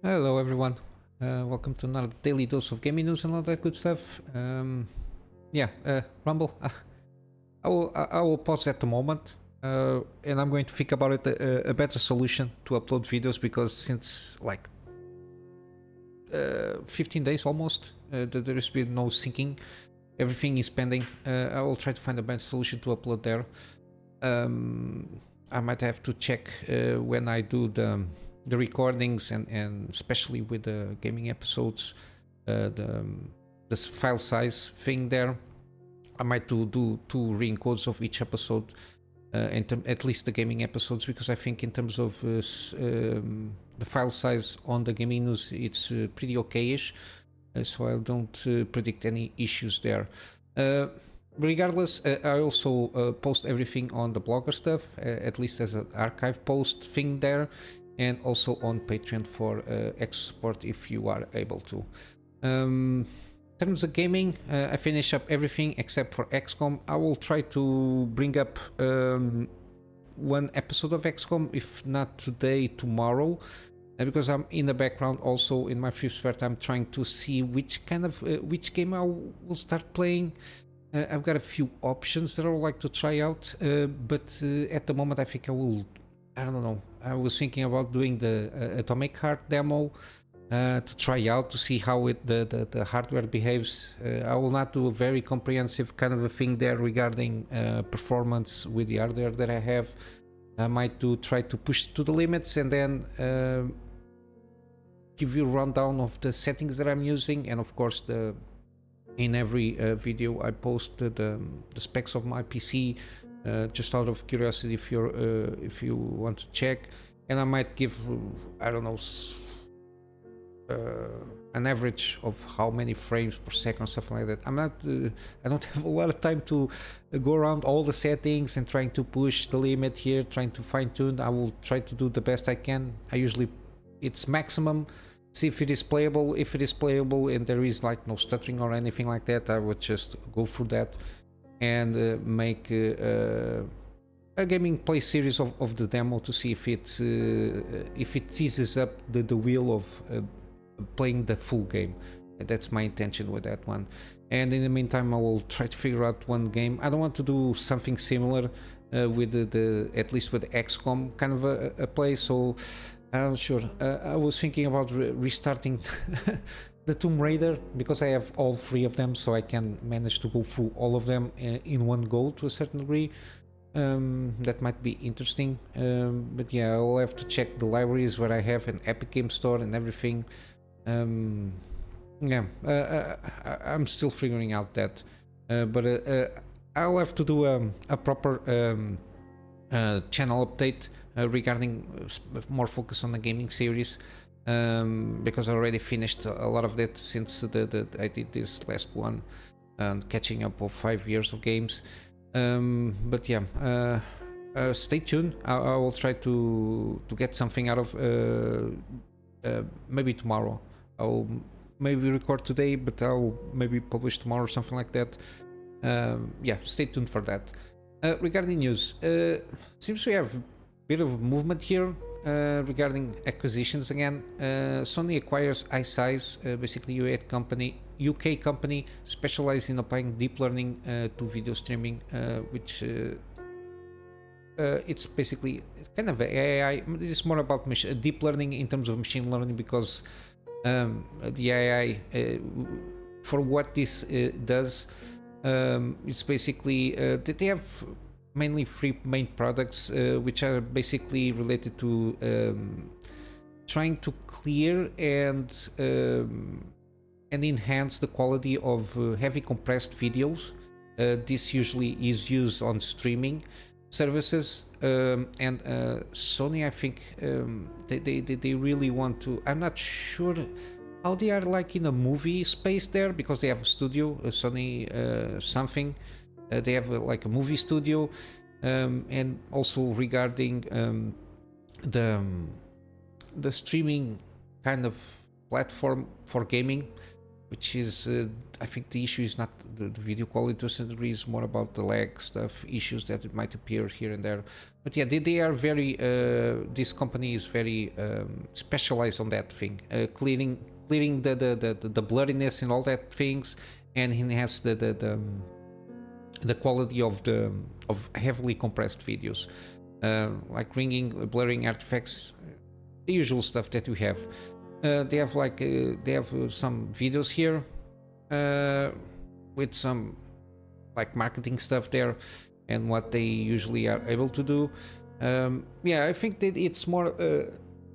Hello everyone, welcome to another daily dose of gaming news and all that good stuff. Rumble. I will pause at the moment, and I'm going to think about it a better solution to upload videos, because since like 15 days almost, there has been no syncing. Everything is pending. I will try to find a better solution to upload there. I might have to check when I do the recordings, and especially with the gaming episodes, the file size thing there. I might do two re-encodes of each episode, at least the gaming episodes, because I think in terms of the file size on the gaming news, it's pretty okayish, so I don't predict any issues there. Regardless, I also post everything on the blogger stuff, at least as an archive post thing there, and also on Patreon for extra support if you are able to. In terms of gaming, I finish up everything except for XCOM. I will try to bring up one episode of XCOM, if not today, tomorrow, because I'm in the background also in my free spare time trying to see which game I will start playing. I've got a few options that I would like to try out, but at the moment I think I don't know. I was thinking about doing the Atomic Heart demo to try out to see how the hardware behaves. I will not do a very comprehensive kind of a thing there regarding performance with the hardware that I have. I might try to push to the limits, and then give you a rundown of the settings that I'm using, and of course in every video I post the specs of my PC, just out of curiosity, if you want to check. And I might give, I don't know, an average of how many frames per second or something like that. I don't have a lot of time to go around all the settings and trying to push the limit here, trying to fine tune. I will try to do the best I can. It's maximum, see if it is playable. If it is playable and there is like no stuttering or anything like that, I would just go through that and make a gaming play series of the demo to see if it teases up the wheel of playing the full game. That's my intention with that one. And in the meantime, I will try to figure out one game. I don't want to do something similar with at least with XCOM kind of a play, so I'm not sure. I was thinking about restarting the Tomb Raider, because I have all three of them, so I can manage to go through all of them in one go to a certain degree. That might be interesting, but yeah, I'll have to check the libraries where I have an Epic Game Store and everything. I'm still figuring out that, but I'll have to do a proper channel update regarding more focus on the gaming series, because I already finished a lot of that since I did this last one, and catching up of 5 years of games. But yeah, stay tuned. I will try to get something out of maybe tomorrow. I'll maybe record today, but I'll maybe publish tomorrow or something like that. Yeah, stay tuned for that. Regarding news, seems we have a bit of movement here regarding acquisitions again. Sony acquires iSIZE, basically UK company specialized in applying deep learning to video streaming, which it's kind of AI. It's more about deep learning in terms of machine learning, because the AI, for what this does, it's basically they have mainly three main products, which are basically related to trying to clear and enhance the quality of heavy compressed videos. This usually is used on streaming services, and Sony, I think, they really want to. I'm not sure how they are like in a movie space there, because they have a studio, Sony something. They have like a movie studio, and also regarding the streaming kind of platform for gaming. which is I think the issue is not the video quality to a certain degree, is more about the lag stuff, issues that it might appear here and there. But yeah, they are very this company is very specialized on that thing, clearing the blurriness and all that things, and enhance the quality of heavily compressed videos, like ringing, blurring artifacts, the usual stuff that we have. They have some videos here with some like marketing stuff there and what they usually are able to do. Yeah, I think that it's more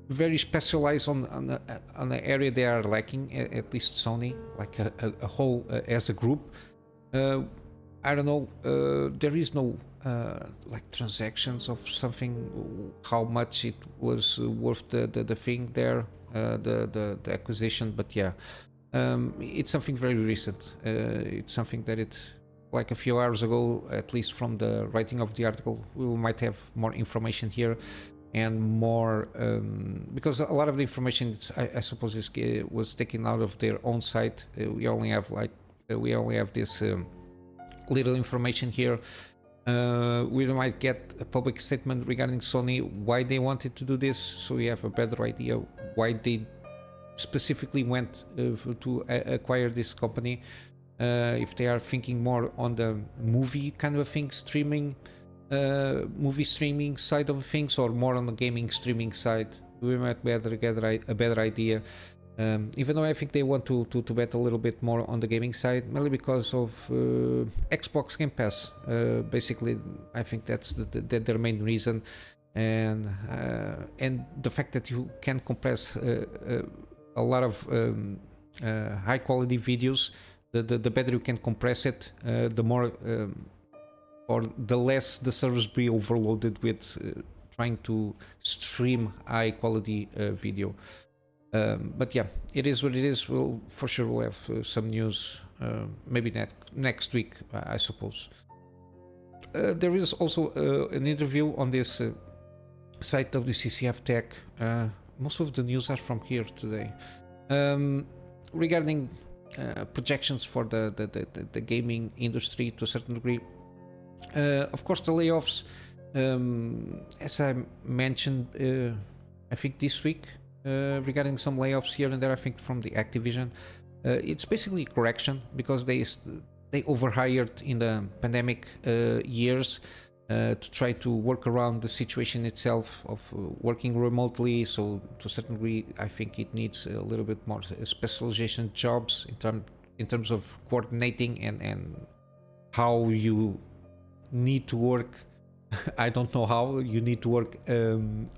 very specialized on an area they are lacking, at least Sony, like a whole as a group. I don't know, there is no like transactions of something, how much it was worth the thing there, the acquisition, but yeah, it's something very recent. It's something that it's like a few hours ago, at least from the writing of the article. We might have more information here and more, because a lot of the information I suppose was taken out of their own site. We only have this little information here. We might get a public statement regarding Sony, why they wanted to do this, so we have a better idea why they specifically went to acquire this company. If they are thinking more on the movie kind of thing, movie streaming side of things, or more on the gaming streaming side, we might get a better idea. Even though I think they want to bet a little bit more on the gaming side, mainly because of Xbox Game Pass. Basically, I think that's their main reason, and the fact that you can compress a lot of high quality videos. The better you can compress it, the more or the less the servers be overloaded with trying to stream high quality video. But yeah, it is what it is. We'll for sure have some news, maybe next week, I suppose. There is also an interview on this site, WCCF Tech. Most of the news are from here today, regarding projections for the gaming industry to a certain degree. Of course, the layoffs, as I mentioned, I think this week, regarding some layoffs here and there, I think from the Activision. It's basically a correction because they overhired in the pandemic years to try to work around the situation itself of working remotely. So to a certain degree, I think it needs a little bit more specialization jobs in terms of coordinating and how you need to work. I don't know how you need to work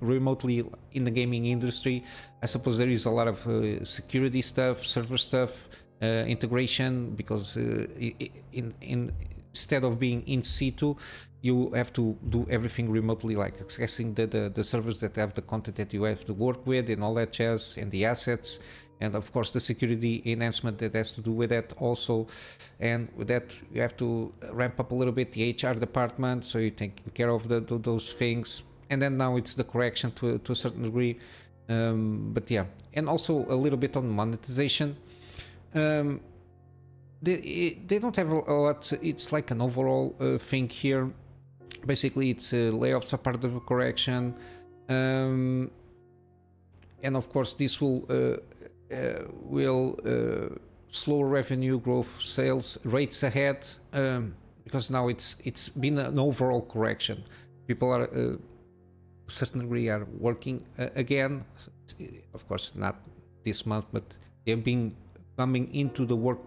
remotely in the gaming industry. I suppose there is a lot of security stuff, server stuff, integration, because instead of being in situ, you have to do everything remotely, like accessing the servers that have the content that you have to work with and all that jazz, and the assets, and of course the security enhancement that has to do with that also. And with that, you have to ramp up a little bit the HR department, so you're taking care of those things. And then now it's the correction to a certain degree, but yeah, and also a little bit on monetization. They don't have a lot. It's like an overall thing here. Basically, it's layoffs are part of the correction, and of course this will slow revenue growth, sales rates ahead, because now it's been an overall correction. People are to a certain degree are working again. Of course, not this month, but they've been coming into the work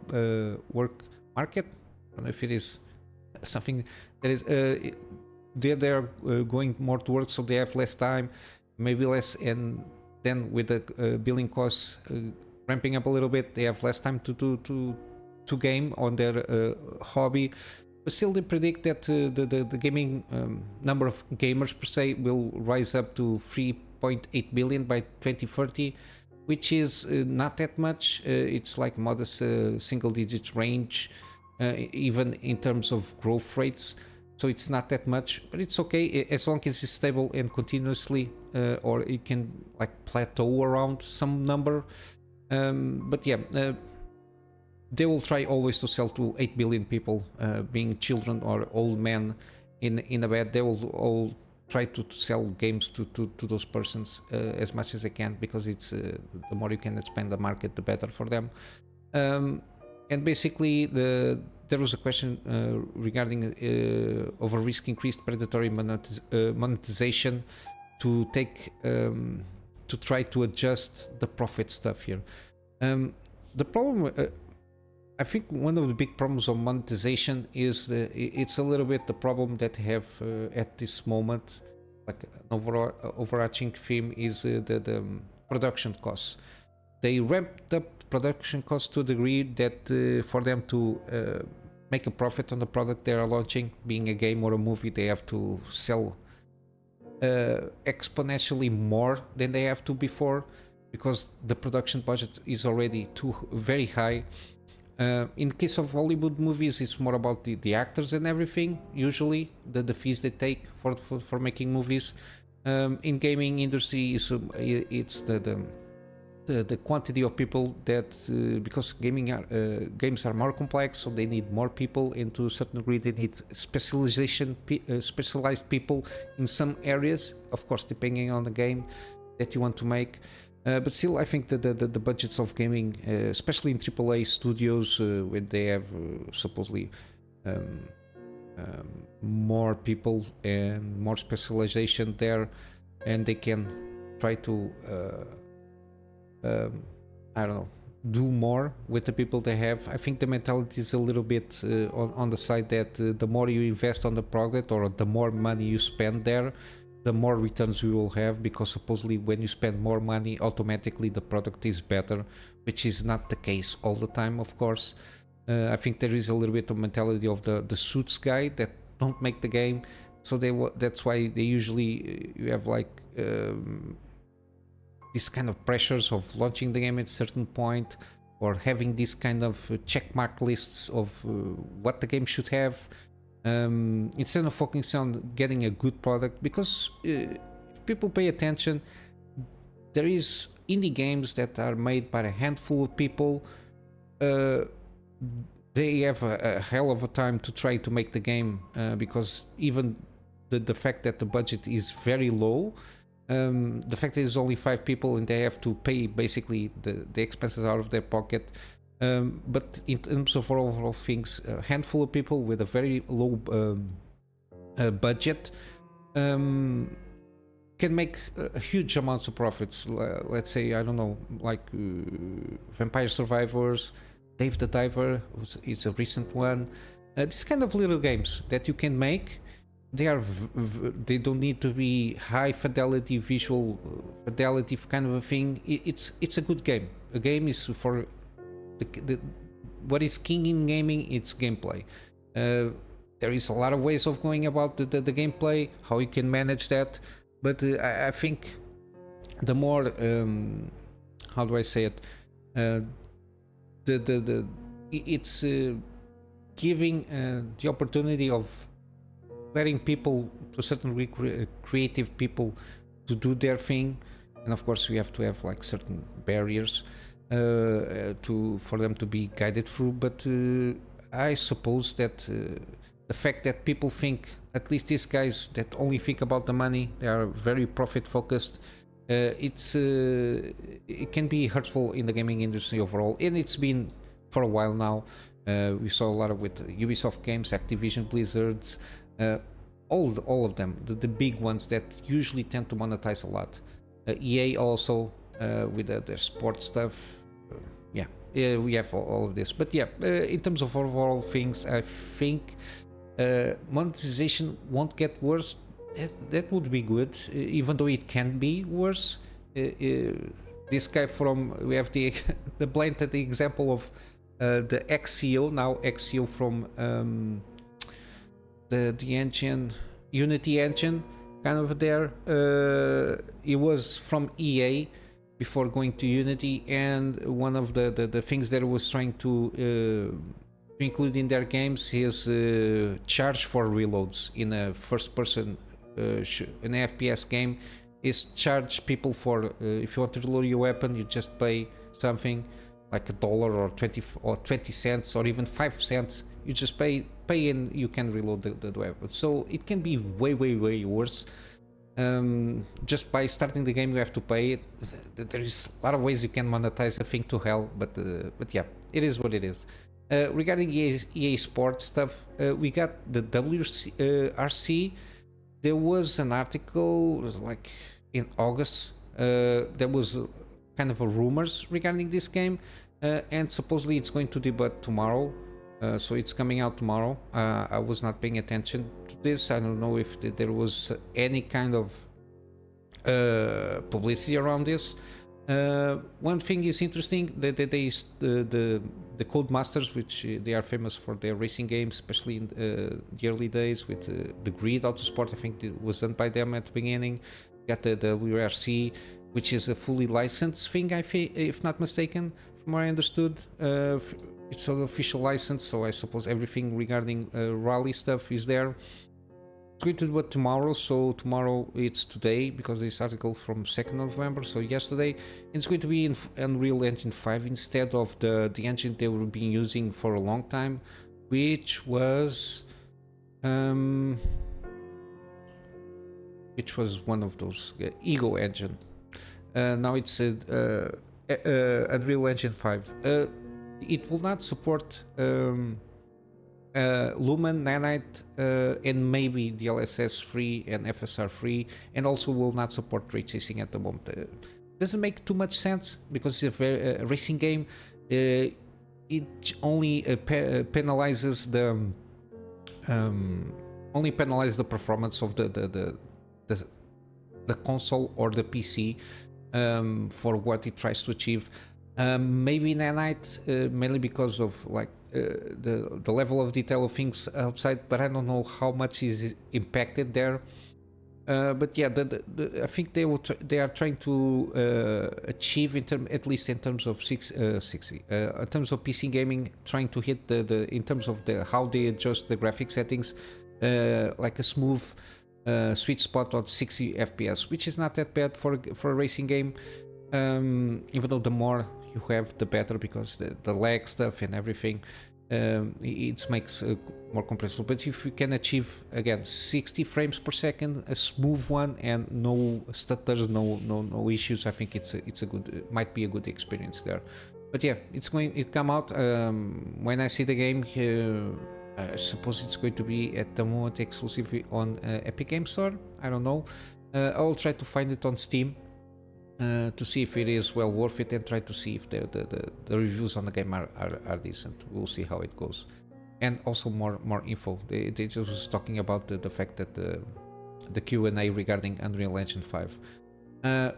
market. I don't know if it is something that is they're going more to work, so they have less time, maybe less, and then with the billing costs ramping up a little bit, they have less time to game on their hobby. But still, they predict that the gaming number of gamers per se will rise up to 3.8 billion by 2030, which is not that much. It's like modest single digit range, even in terms of growth rates. So it's not that much, but it's okay as long as it's stable and continuously, or it can like plateau around some number. But yeah, they will try always to sell to 8 billion people, being children or old men in a bed. They will all try to sell games to those persons as much as they can, because it's the more you can expand the market, the better for them. And basically, there was a question regarding over risk increased predatory monetization to take to try to adjust the profit stuff here. The problem, I think one of the big problems of monetization is it's a little bit the problem that they have at this moment, like an overarching theme is the production costs. They ramped up production costs to a degree that for them to make a profit on the product they are launching, being a game or a movie, they have to sell exponentially more than they have to before, because the production budget is already very high. In the case of Hollywood movies, it's more about the actors and everything, usually the fees they take for making movies. In gaming industry, it's the quantity of people that because games are more complex, so they need more people, and to a certain degree they need specialized people in some areas, of course depending on the game that you want to make. But still, I think that the budgets of gaming, especially in AAA studios, when they have supposedly more people and more specialization there, and they can try to I don't know, do more with the people they have. I think the mentality is a little bit on the side that the more you invest on the product, or the more money you spend there, the more returns you will have, because supposedly when you spend more money, automatically the product is better, which is not the case all the time, of course. I think there is a little bit of mentality of the suits guy that don't make the game, so that's why they usually you have like these kind of pressures of launching the game at a certain point, or having these kind of checkmark lists of what the game should have, instead of focusing on getting a good product. Because if people pay attention, there is indie games that are made by a handful of people. They have a hell of a time to try to make the game, because even the fact that the budget is very low, the fact that there's only 5 people and they have to pay basically the expenses out of their pocket. But in terms of overall things, a handful of people with a very low budget can make huge amounts of profits. Let's say, I don't know, like Vampire Survivors, Dave the Diver is a recent one. These kind of little games that you can make, they don't need to be high fidelity, visual fidelity kind of a thing. It's a good game. A game is for what is king in gaming. It's gameplay. There is a lot of ways of going about the gameplay, how you can manage that, but I think the more how do I say it, it's giving the opportunity of letting people, to a certain degree, creative people, to do their thing. And of course we have to have like certain barriers for them to be guided through. But I suppose that the fact that people think, at least these guys that only think about the money, they are very profit focused, it can be hurtful in the gaming industry overall, and it's been for a while now. We saw a lot of with Ubisoft games, Activision, Blizzards, all of them, the big ones that usually tend to monetize a lot. EA also with their sports stuff. We have all of this. But in terms of overall things, I think monetization won't get worse. That would be good, even though it can be worse. This guy we have the blatant example of the ex-CEO, now ex-CEO from the engine, Unity engine, kind of there. He was from EA before going to Unity, and one of the things that was trying to include in their games is charge for reloads in a first-person an FPS game. Is charge people for if you want to reload your weapon, you just pay something. like $1 or 20 cents or even 5 cents. You just pay and you can reload the weapon. So it can be way worse. Just by starting the game you have to pay it. There is a lot of ways you can monetize the thing to hell, but yeah, it is what it is. Regarding EA Sports stuff, we got the WRC. There was an article like in August. There was kind of a rumors regarding this game, and supposedly it's going to debut tomorrow. So it's coming out tomorrow. I was not paying attention to this. I don't know if there was any kind of publicity around this. One thing is interesting that the Code Masters, which they are famous for their racing games, especially in the early days with the Grid Autosport. I think it was done by them at the beginning. Got the WRC, which is a fully licensed thing, if not mistaken, from what I understood. It's an official license, so I suppose everything regarding rally stuff is there. It's going to do it tomorrow, so tomorrow it's today, because this article from 2nd November, so yesterday. And it's going to be in Unreal Engine 5 instead of the engine they were being using for a long time, which was one of those Ego engine. Now it's Unreal Engine 5. It will not support Lumen, Nanite, and maybe DLSS 3 and FSR 3, and also will not support ray tracing at the moment. Doesn't make too much sense because it's a racing game. It only penalizes the performance of the console or the PC for what it tries to achieve. Maybe Nanite, mainly because of like the level of detail of things outside, but I don't know how much is impacted there. But yeah, I think they are trying to achieve at least in terms of 60, in terms of PC gaming, trying to hit in terms of how they adjust the graphic settings, like a smooth sweet spot on 60 FPS, which is not that bad for a racing game. Even though the more you have, the better, because the lag stuff and everything, it makes more compressible. But if you can achieve again 60 frames per second, a smooth one, and no stutters, no issues, I think it's a good, might be a good experience there. But yeah, it come out. When I see the game, I suppose it's going to be at the moment exclusively on Epic Games Store. I don't know. I will try to find it on Steam to see if it is well worth it, and try to see if the reviews on the game are decent. We'll see how it goes. And also more info. They just was talking about the fact that the Q&A regarding Unreal Engine 5.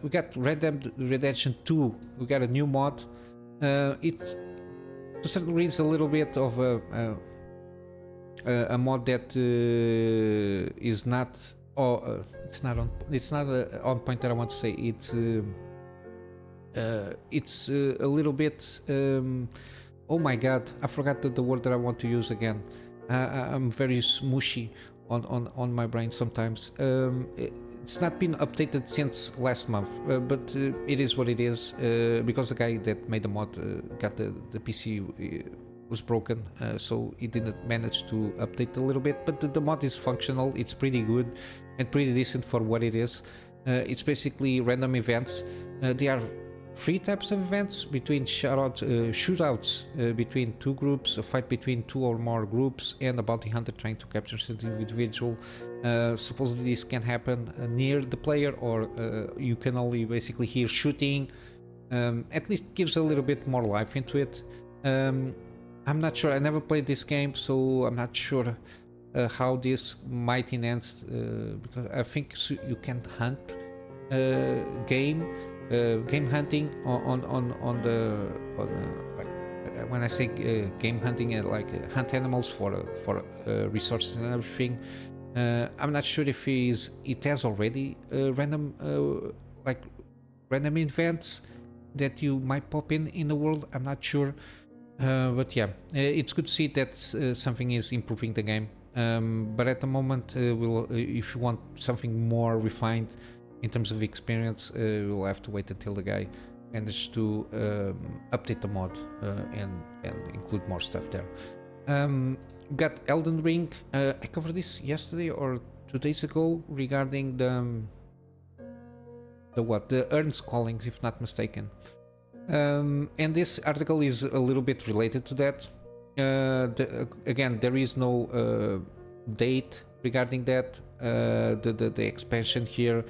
We got Red Dead Redemption 2. We got a new mod. It's to certain degrees a little bit of a mod that is not. It's not on point that I want to say. It's a little bit. Oh my god, I forgot the word that I want to use again. I'm very smooshy on my brain sometimes. It's not been updated since last month, but it is what it is. Because the guy that made the mod got the PC was broken, so it didn't manage to update a little bit. But the mod is functional. It's pretty good and pretty decent for what it is. It's basically random events. They are 3 types of events: between shootouts between 2 groups, a fight between 2 or more groups, and a bounty hunter trying to capture an individual. Supposedly this can happen near the player, or you can only basically hear shooting. At least gives a little bit more life into it. I'm not sure. I never played this game, so I'm not sure how this might enhance. Because I think you can hunt game hunting on when I say game hunting, like hunt animals for resources and everything. I'm not sure if it has already random events that you might pop in the world. I'm not sure. But yeah, it's good to see that something is improving the game. But at the moment, if you want something more refined in terms of experience, we'll have to wait until the guy managed to update the mod and include more stuff there. Got Elden Ring. I covered this yesterday or 2 days ago regarding the Ern's callings, if not mistaken. And this article is a little bit related to that. Again, there is no date regarding that, the expansion here.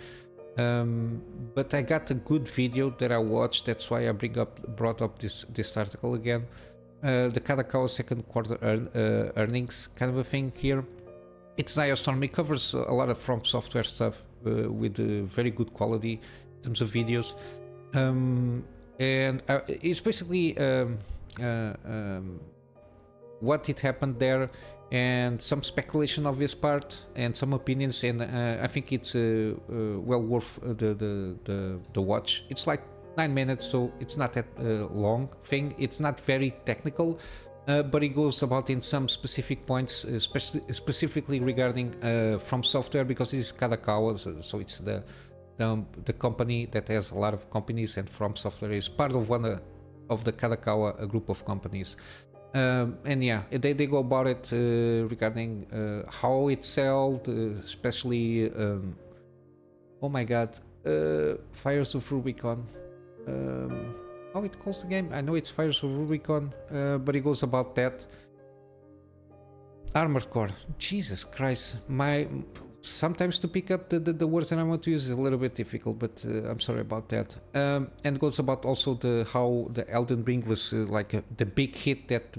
But I got a good video that I watched. That's why I brought up this article again. The Kadakawa second quarter earnings kind of a thing here. It's Diostorm. It covers a lot of From Software stuff with very good quality in terms of videos. And it's basically what it happened there, and some speculation of his part and some opinions, and I think it's well worth the watch. It's like 9 minutes, so it's not that long thing. It's not very technical, but it goes about in some specific points, specifically regarding From Software, because it's Kadakawa, so it's the company that has a lot of companies, and From Software is part of one of the Kadakawa group of companies. And yeah, they go about it regarding how it's sold, especially oh my god, Fires of Rubicon. How it calls the game? I know it's Fires of Rubicon, but it goes about that. Armored Core. Jesus Christ, sometimes to pick up the words that I want to use is a little bit difficult, but I'm sorry about that. And goes about also how the Elden Ring was the big hit that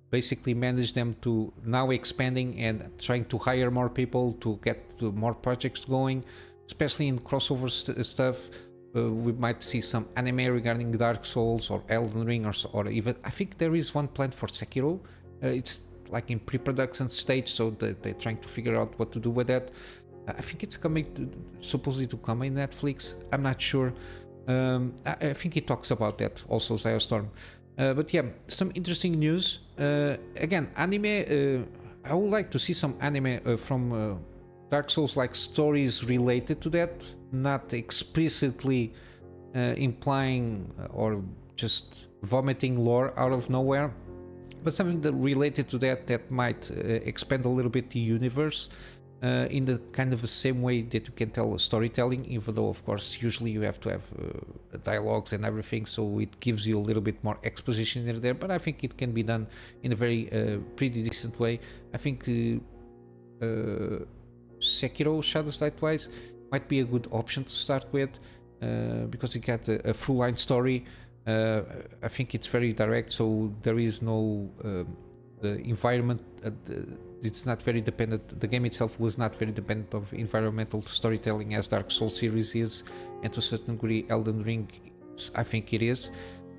basically managed them to now expanding and trying to hire more people to get more projects going, especially in crossover stuff. We might see some anime regarding Dark Souls or Elden Ring, or even I think there is one planned for Sekiro. It's like in pre-production stage, so they're trying to figure out what to do with that. I think it's supposedly to come in Netflix. I'm not sure. I think he talks about that also, Ziostorm. But yeah, some interesting news. Again, anime. I would like to see some anime from Dark Souls, like stories related to that, not explicitly implying or just vomiting lore out of nowhere, but something that related to that might expand a little bit the universe in the kind of the same way that you can tell storytelling, even though of course usually you have to have dialogues and everything, so it gives you a little bit more exposition in there, but I think it can be done in a very pretty decent way. I think Sekiro Shadows Die Twice might be a good option to start with, because it got a full line story. I think it's very direct, so there is no the environment. It's not very dependent. The game itself was not very dependent of environmental storytelling as Dark Souls series is, and to a certain degree Elden Ring, I think it is.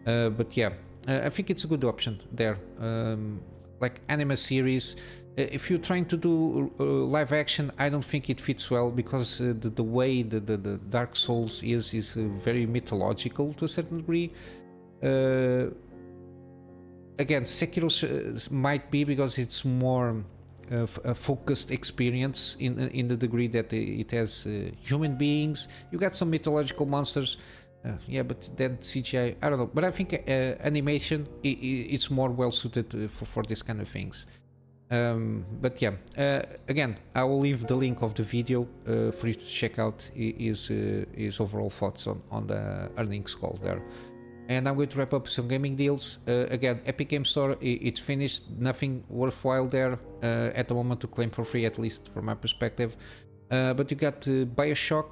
But yeah, I think it's a good option there. Like anime series. If you're trying to do live action, I don't think it fits well, because the way the Dark Souls is very mythological to a certain degree. Again, Sekiro might be because it's more a focused experience in the degree that it has human beings. You got some mythological monsters. Yeah, but then CGI, I don't know. But I think animation, it's more well suited for this kind of things. But yeah, again, I will leave the link of the video for you to check out his overall thoughts on the earnings call there. And I'm going to wrap up some gaming deals. Again, Epic Game Store, it's finished. Nothing worthwhile there at the moment to claim for free, at least from my perspective. But you got bioshock,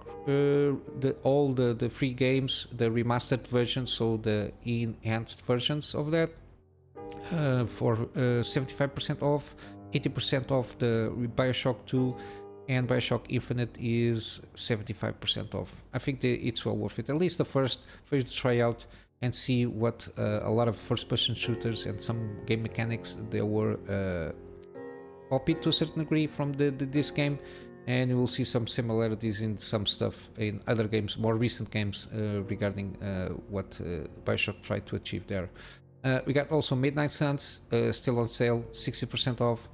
all the free games, the remastered versions, so the enhanced versions of that, for 75% off. 80% off the bioshock 2, and bioshock Infinite is 75% off. I think it's well worth it, at least the first, for you to try out and see what a lot of first-person shooters and some game mechanics, they were copied to a certain degree from this game, and you will see some similarities in some stuff in other games, more recent games, regarding what bioshock tried to achieve there. We got also Midnight Suns, still on sale, 60% off.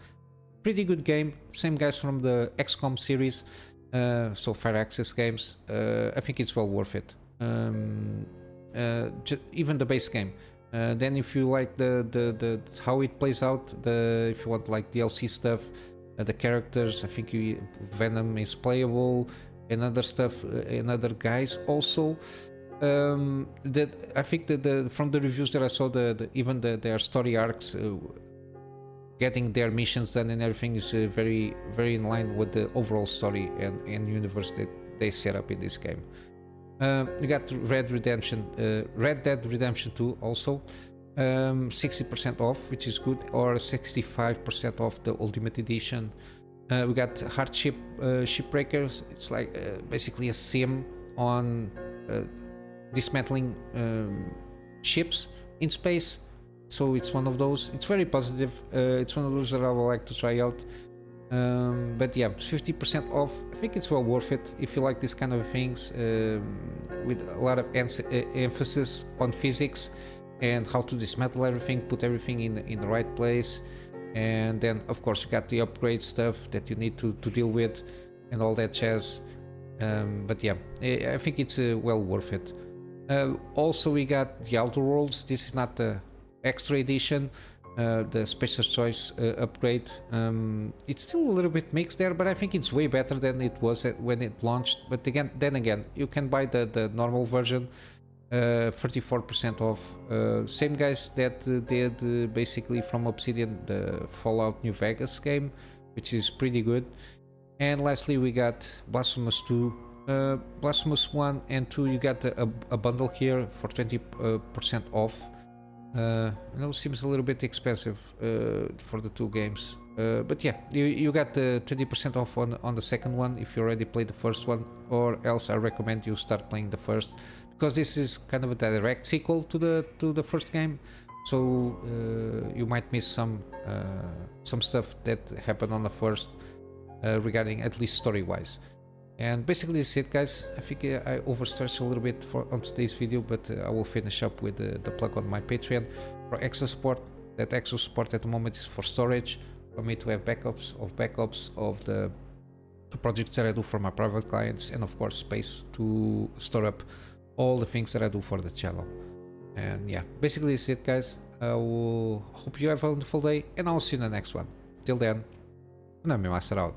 Pretty good game, same guys from the XCOM series, so Fire Access games. I think it's well worth it. even the base game. Then if you like the how it plays out, if you want like DLC stuff, the characters, I think Venom is playable, and other stuff, and other guys also. That I think that from the reviews that I saw, even their story arcs, getting their missions done and everything is very in line with the overall story and universe that they set up in this game. You got Red Dead Redemption 2 also, 60% off, which is good, or 65% off the Ultimate Edition. We got Hardship Shipbreakers. It's like basically a sim on dismantling ships in space. So it's one of those. It's very positive. It's one of those that I would like to try out. But yeah, 50% off. I think it's well worth it if you like this kind of things, with a lot of emphasis on physics and how to dismantle everything, put everything in the right place. And then of course you got the upgrade stuff that you need to deal with and all that jazz. But yeah, I think it's well worth it. Also we got the Outer Worlds. This is not the extra edition, the Special Choice upgrade. It's still a little bit mixed there, but I think it's way better than it was when it launched. But then again, you can buy the normal version, 34% off. Same guys that did basically from Obsidian the Fallout New Vegas game, which is pretty good. And lastly we got Blasphemous 2. Blasphemous 1 and 2, you got a bundle here for 20% off. I know it seems a little bit expensive for the two games, but yeah, you got the 20% off on the second one if you already played the first one, or else I recommend you start playing the first, because this is kind of a direct sequel to the first game, so you might miss some stuff that happened on the first, regarding at least story wise. And basically that's it, guys. I think I overstretched a little bit on today's video, but I will finish up with the plug on my Patreon for extra support. That extra support at the moment is for storage, for me to have backups of the projects that I do for my private clients, and of course space to store up all the things that I do for the channel. And yeah, basically that's it, guys. I will hope you have a wonderful day, and I will see you in the next one. Till then, Kunamy Master out.